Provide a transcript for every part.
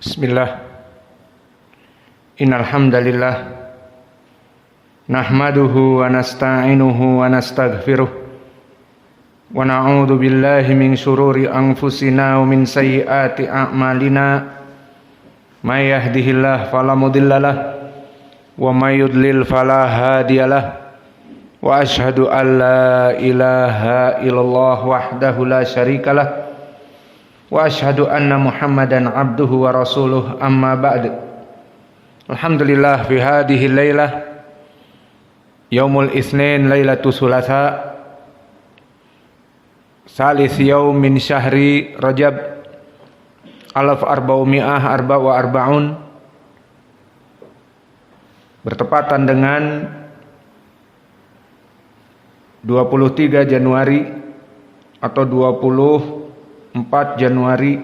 Bismillah. Innal hamdalillah nahmaduhu wa nasta'inuhu wa nastaghfiruh wa na'udzu billahi min syururi anfusina wa min sayyiati a'malina. May yahdihillahu fala mudhillalah wa may yudlil fala hadiyalah. Wa asyhadu an la ilaha illallah wahdahu la syarikalah wa asyhadu anna Muhammadan abduhu wa rasuluh, amma ba'd. Alhamdulillah fi hadhihi lailah yaumul itsnin lailatul thulatsa salis yaum min syahri Rajab 1444, bertepatan dengan 23 Januari atau 24 Januari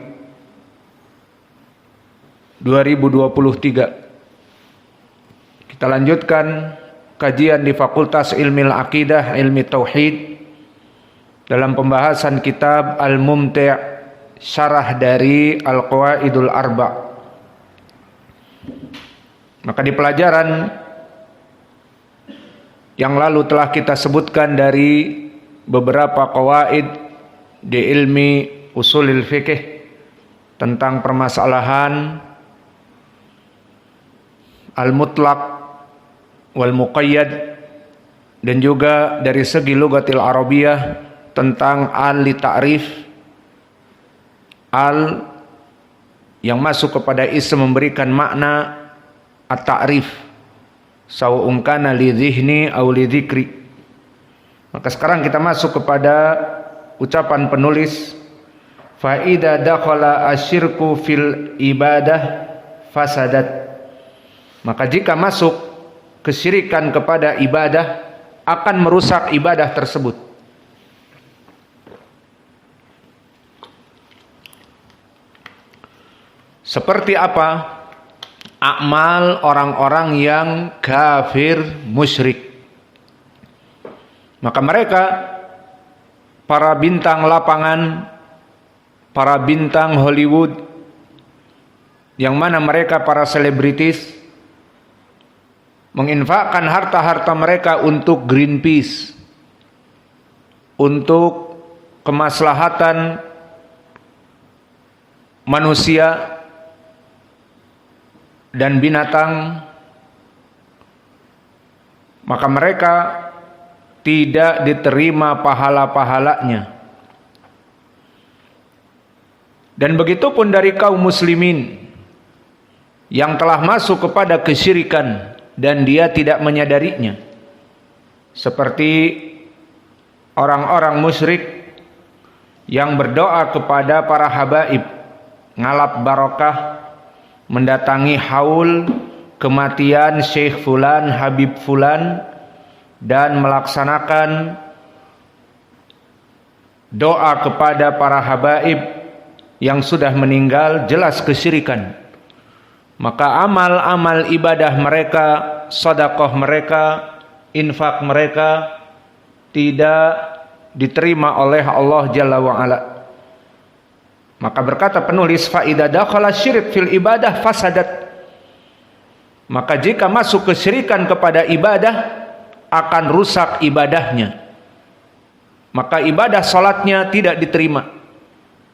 2023. Kita lanjutkan kajian di Fakultas Ilmi Aqidah, Ilmi Tauhid dalam pembahasan kitab Al-Mumti', syarah dari Al-Qawaidul Arba'. Maka di pelajaran yang lalu telah kita sebutkan dari beberapa qawaid di ilmi usulil fikih tentang permasalahan al-mutlaq wal muqayyad, dan juga dari segi lugatil arabiyah tentang al li ta'rif, al yang masuk kepada isim memberikan makna at-ta'rif, sawa'un kana li dhihni aw li dzikri. Maka sekarang kita masuk kepada ucapan penulis, fa idza dakhala asyirku fil ibadah fasadat. Maka jika masuk kesyirikan kepada ibadah akan merusak ibadah tersebut. Seperti apa amal orang-orang yang kafir musyrik? Maka mereka, para bintang lapangan, para bintang Hollywood, yang mana mereka para selebritis, menginfakkan harta-harta mereka untuk Greenpeace, untuk kemaslahatan manusia dan binatang, maka mereka tidak diterima pahala-pahalanya. Dan begitupun dari kaum muslimin yang telah masuk kepada kesyirikan dan dia tidak menyadarinya, seperti orang-orang musyrik yang berdoa kepada para habaib, ngalap barokah, mendatangi haul kematian Syekh Fulan, Habib Fulan, dan melaksanakan doa kepada para habaib yang sudah meninggal, jelas kesyirikan. Maka amal-amal ibadah mereka, sedekah mereka, infak mereka tidak diterima oleh Allah Jalla wa Ala. Maka berkata penulis, fa idza dakhala syirik fil ibadah fasadat. Maka jika masuk kesyirikan kepada ibadah akan rusak ibadahnya. Maka ibadah salatnya tidak diterima.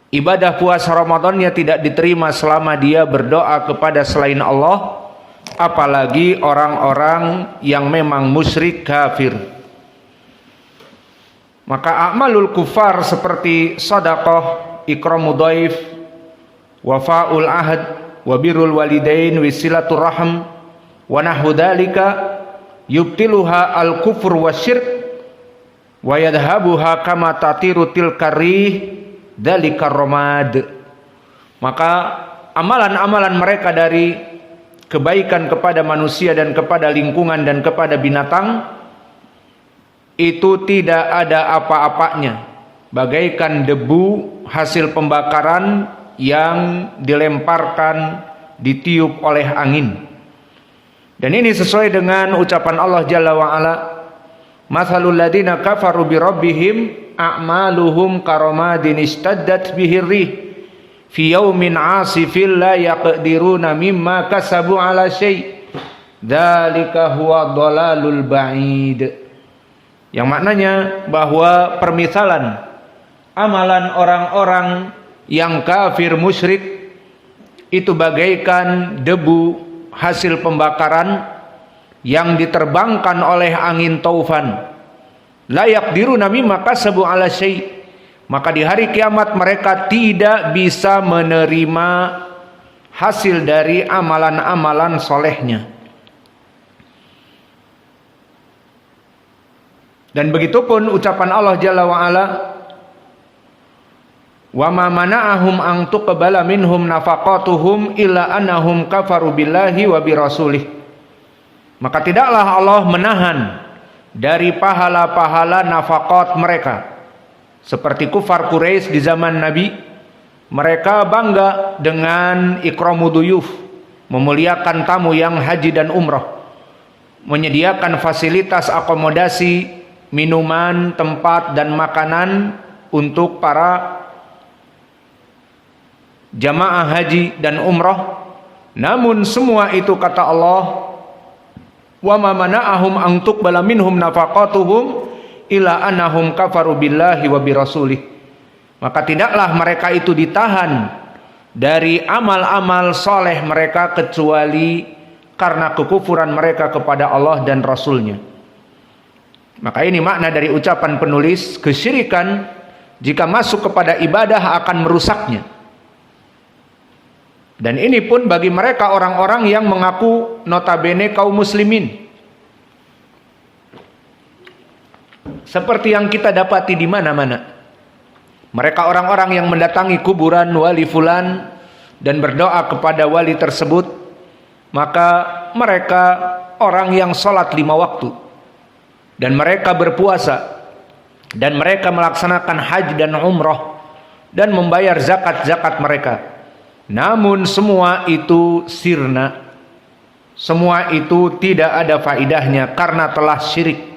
Ibadah puasa Ramadannya tidak diterima selama dia berdoa kepada selain Allah, apalagi orang-orang yang memang musyrik kafir. Maka a'malul kufar seperti sedekah, ikramu dhaif, wafa'ul ahd, wa birrul walidain, wisilatur rahim, wa nahwu dzalika yubtiluha al-kufur wasyirk wa yadhhabuha kama tatiru tilkarih dzalika ramad. Maka amalan-amalan mereka dari kebaikan kepada manusia dan kepada lingkungan dan kepada binatang itu tidak ada apa-apanya, bagaikan debu hasil pembakaran yang dilemparkan, ditiup oleh angin. Dan ini sesuai dengan ucapan Allah Jalla wa Ala, mathalul ladina kafaru bi rabbihim a'maluhum karamadin istaddat bihir rih fi yaumin 'asifin la yaqdiruna mimma kasabu 'ala syai'. Dzalika huwa dhalalul ba'id. Yang maknanya bahwa permisalan amalan orang-orang yang kafir musyrik itu bagaikan debu hasil pembakaran yang diterbangkan oleh angin taufan. La yaqdiruna mimma kasabu 'ala syai'. Maka di hari kiamat mereka tidak bisa menerima hasil dari amalan-amalan solehnya. Dan begitupun ucapan Allah Jalla wa'ala, wa ma mana'ahum an tuqbala minhum nafaqatuhum illa annahum kafaru billahi wa birasulih. Maka tidaklah Allah menahan dari pahala-pahala nafaqat mereka. Seperti kufar Quraisy di zaman Nabi, mereka bangga dengan ikramu duyuf, memuliakan tamu yang haji dan umrah, menyediakan fasilitas akomodasi, minuman, tempat dan makanan untuk para jamaah haji dan umrah. Namun semua itu, kata Allah, wa ma mana'ahum an tuqbala minhum nafaqatuhum illa annahum kafaru billahi wa birasulih. Maka tidaklah mereka itu ditahan dari amal-amal soleh mereka kecuali karena kekufuran mereka kepada Allah dan Rasulnya. Maka ini makna dari ucapan penulis, kesyirikan jika masuk kepada ibadah akan merusaknya. Dan ini pun bagi mereka orang-orang yang mengaku notabene kaum muslimin. Seperti yang kita dapati di mana-mana. Mereka orang-orang yang mendatangi kuburan wali fulan dan berdoa kepada wali tersebut, maka mereka orang yang sholat 5 waktu. Dan mereka berpuasa, dan mereka melaksanakan haji dan umrah, dan membayar zakat-zakat mereka. Namun semua itu sirna, semua itu tidak ada faidahnya karena telah syirik.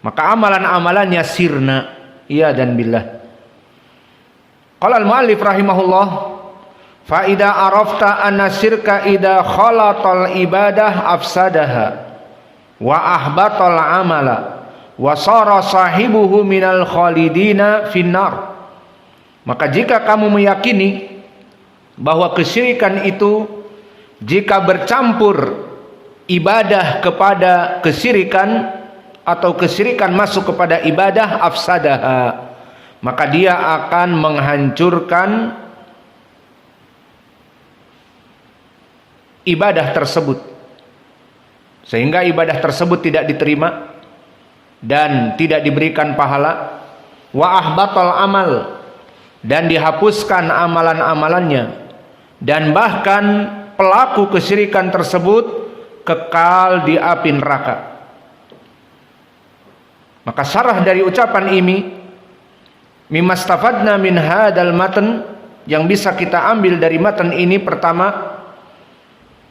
Maka amalan-amalannya sirna, iya dan billah. Qala al-muallif rahimahullah, fa idza arafta anna syirka idza khalatal ibadah afsadaha wa ahbatal amala wa sara sahibuhu minal khalidina finnar. Maka jika kamu meyakini bahwa kesyirikan itu jika bercampur ibadah kepada kesyirikan atau kesyirikan masuk kepada ibadah, afsadaha, maka dia akan menghancurkan ibadah tersebut, sehingga ibadah tersebut tidak diterima dan tidak diberikan pahala. Wa ahbatal amal, dan dihapuskan amalan-amalannya, dan bahkan pelaku kesyirikan tersebut kekal di api neraka. Maka syarah dari ucapan ini, mimastafadna min hadal matan, yang bisa kita ambil dari matan ini, pertama,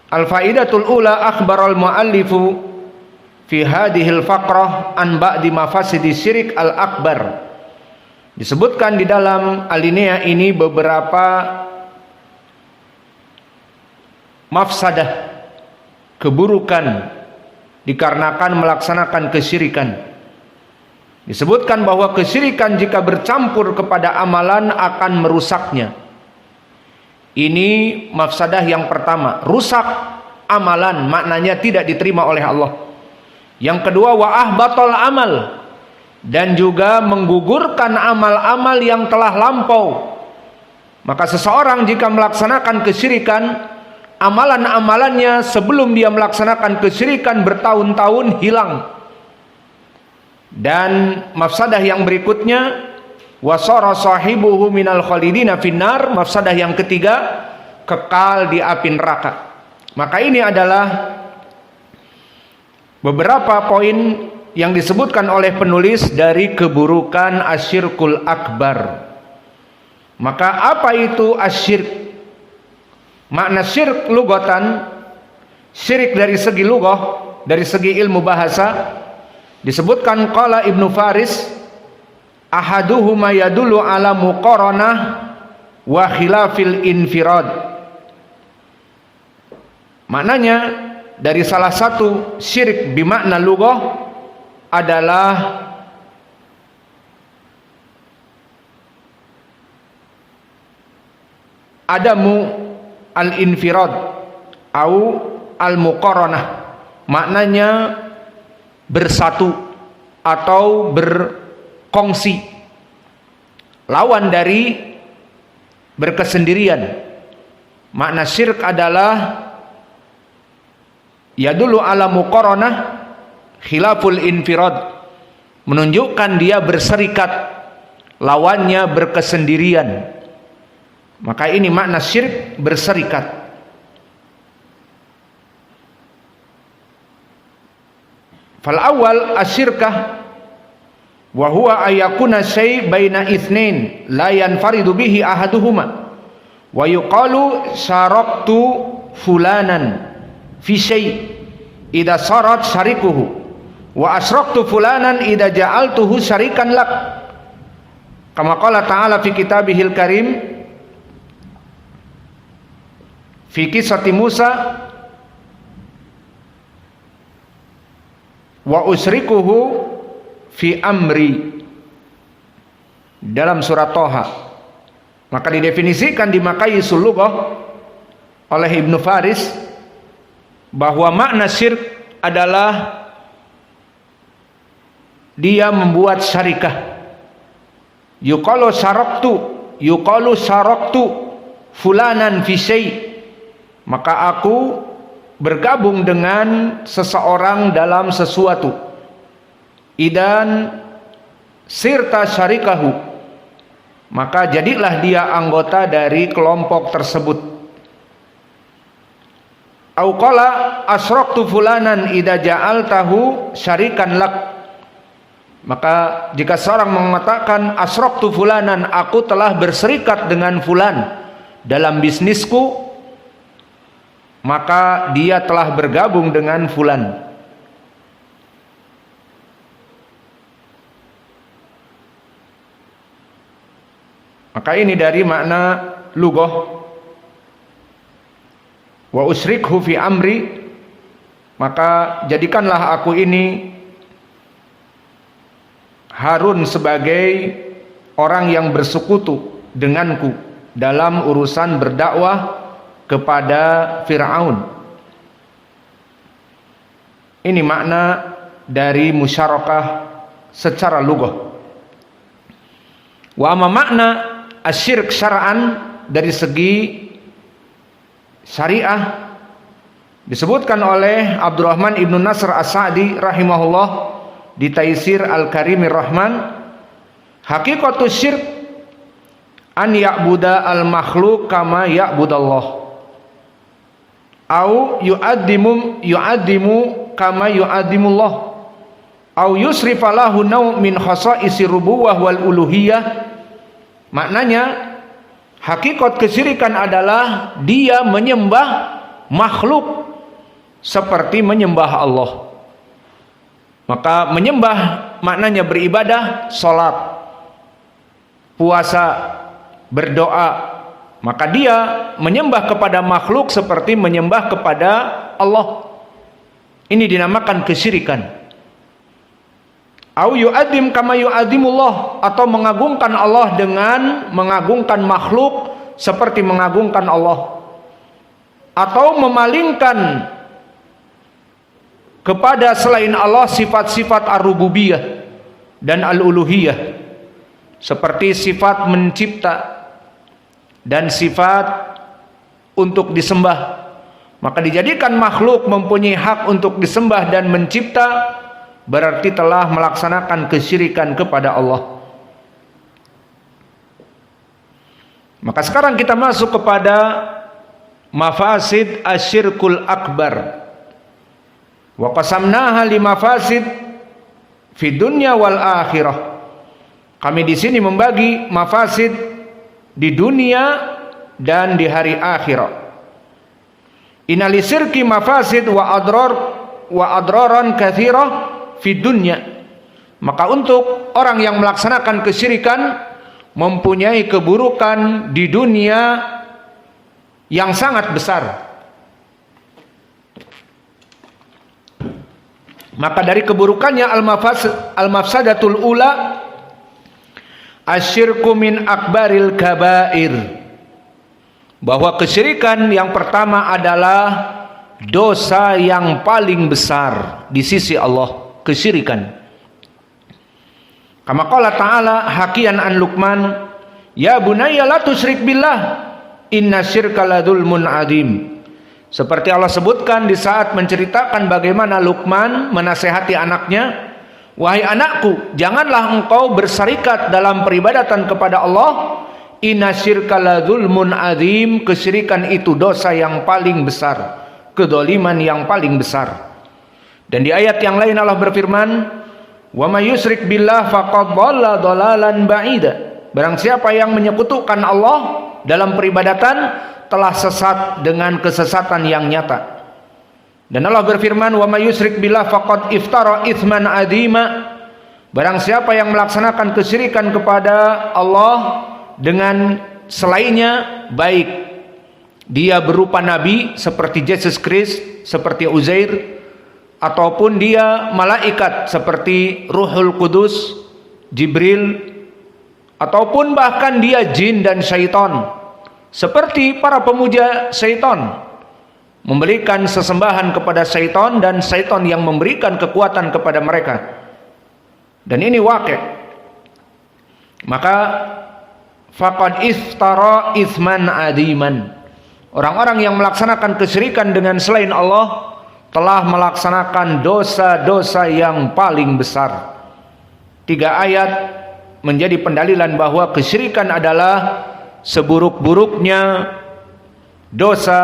al-faidatul ula akhbaral muallifu fi hadhil faqrah an ba'di mafasidi syirik al-akbar. Disebutkan di dalam alinea ini beberapa mafsadah, keburukan dikarenakan melaksanakan kesyirikan. Disebutkan bahwa kesyirikan jika bercampur kepada amalan akan merusaknya. Ini mafsadah yang pertama, rusak amalan, maknanya tidak diterima oleh Allah. Yang kedua, wa ahbatal amal, dan juga menggugurkan amal-amal yang telah lampau. Maka seseorang jika melaksanakan kesyirikan, amalan-amalannya sebelum dia melaksanakan kesyirikan bertahun-tahun hilang. Dan mafsadah yang berikutnya, wasara sahibuhu minal khalidina finnar, mafsadah yang ketiga, kekal di api neraka. Maka ini adalah beberapa poin yang disebutkan oleh penulis dari keburukan asyirkul akbar. Maka apa itu asyirk? Makna syirk lugatan, syirik dari segi lugah, dari segi ilmu bahasa, disebutkan qala Ibnu Faris, ahaduhuma yadullu ala muqaranah wa khilafil infirad. Maknanya dari salah satu syirik bimakna lughah adalah adamu al-infirad au al-muqaranah. Maknanya bersatu atau berkongsi, lawan dari berkesendirian. Makna syirik adalah yadullu ala muqaranah khilaful infirad, menunjukkan dia berserikat, lawannya berkesendirian. Maka ini makna syirik, berserikat. Fal awal asyirkah wa huwa ayakuna syai' baina itsnain la yanfaridu bihi ahaduhuma wa yuqalu syaraktu fulanan fi syai' idza sarat syarikuhu wa asraktu fulanan idza ja'altuhu syarikan lak, kama qala ta'ala fi kitabihil karim fi kisati Musa wa usrikuhu fi amri, dalam surat Toha. Maka didefinisikan di Maqayisul Lughah oleh Ibnu Faris bahwa makna syirik adalah dia membuat syarikah. Yuqalu syaraktu fulanan fi syai', maka aku bergabung dengan seseorang dalam sesuatu. Idan sirta syarikahu, maka jadilah dia anggota dari kelompok tersebut. Au qala asraktu fulanan idza ja'altahu syarikan lak, maka jika seorang mengatakan asraktu fulanan, aku telah berserikat dengan fulan dalam bisnisku, maka dia telah bergabung dengan fulan. Maka ini dari makna lughah. Wa usrikhu fi amri, maka jadikanlah aku ini Harun sebagai orang yang bersekutu denganku dalam urusan berdakwah kepada Fir'aun. Ini makna dari musyarakah secara lughah. Wa amma makna asyirk syar'an, dari segi syariah, disebutkan oleh Abdurrahman ibnu Nasr As-Sa'di rahimahullah di Taisir Al-Karimir Rahman, hakikatu syirk an ya'buda al-makhluk kama ya'budallah, au yu'addimu kama yu'addimullah, au yusrifa lahu naw' min khasa'isi rubuwah wal uluhiyah. Maknanya hakikat kesyirikan adalah dia menyembah makhluk seperti menyembah Allah. Maka menyembah maknanya beribadah, salat, puasa, berdoa. Maka dia menyembah kepada makhluk seperti menyembah kepada Allah. Ini dinamakan kesyirikan. Au yu'adim kama yu'adimullah, atau mengagungkan Allah dengan mengagungkan makhluk seperti mengagungkan Allah, atau memalingkan kepada selain Allah sifat-sifat ar-rububiyah dan al-uluhiyah, seperti sifat mencipta dan sifat untuk disembah. Maka dijadikan makhluk mempunyai hak untuk disembah dan mencipta, berarti telah melaksanakan kesyirikan kepada Allah. Maka sekarang kita masuk kepada mafasid asyirkul akbar. Wa qasamnaha li mafasid fi dunya wal akhirah. Kami di sini membagi mafasid di dunia dan di hari akhirat. Inali sirki mafasid wa adraran katsirah fi dunya. Maka untuk orang yang melaksanakan kesyirikan mempunyai keburukan di dunia yang sangat besar. Maka dari keburukannya al-mafsadatul ula asyirku min akbaril kabair, bahwa kesyirikan yang pertama adalah dosa yang paling besar di sisi Allah, kesyirikan. Kama qala ta'ala hakian an Luqman, ya bunayya la tusyrik billah inna syirka ladzulmun adzim. Seperti Allah sebutkan di saat menceritakan bagaimana Luqman menasehati anaknya, wahai anakku, janganlah engkau bersarikat dalam peribadatan kepada Allah. Inna syirka ladzulmun adzim, kesyirikan itu dosa yang paling besar, kedoliman yang paling besar. Dan di ayat yang lain Allah berfirman, wa may yusyrik billah faqad dhalla dhalalan ba'ida. Barang siapa yang menyekutukan Allah dalam peribadatan telah sesat dengan kesesatan yang nyata. Dan Allah berfirman, wa may yusyrik billah faqad iftara itsman adzima. Barang siapa yang melaksanakan kesyirikan kepada Allah dengan selainnya, baik dia berupa nabi seperti Yesus Kristus, seperti Uzair, ataupun dia malaikat seperti Ruhul Kudus, Jibril, ataupun bahkan dia jin dan syaitan seperti para pemuja syaitan, memberikan sesembahan kepada syaitan dan syaitan yang memberikan kekuatan kepada mereka. Dan ini waqi'. Maka faqad iftara itsman adiman, orang-orang yang melaksanakan kesyirikan dengan selain Allah telah melaksanakan dosa-dosa yang paling besar. 3 ayat menjadi pendalilan bahwa kesyirikan adalah seburuk-buruknya dosa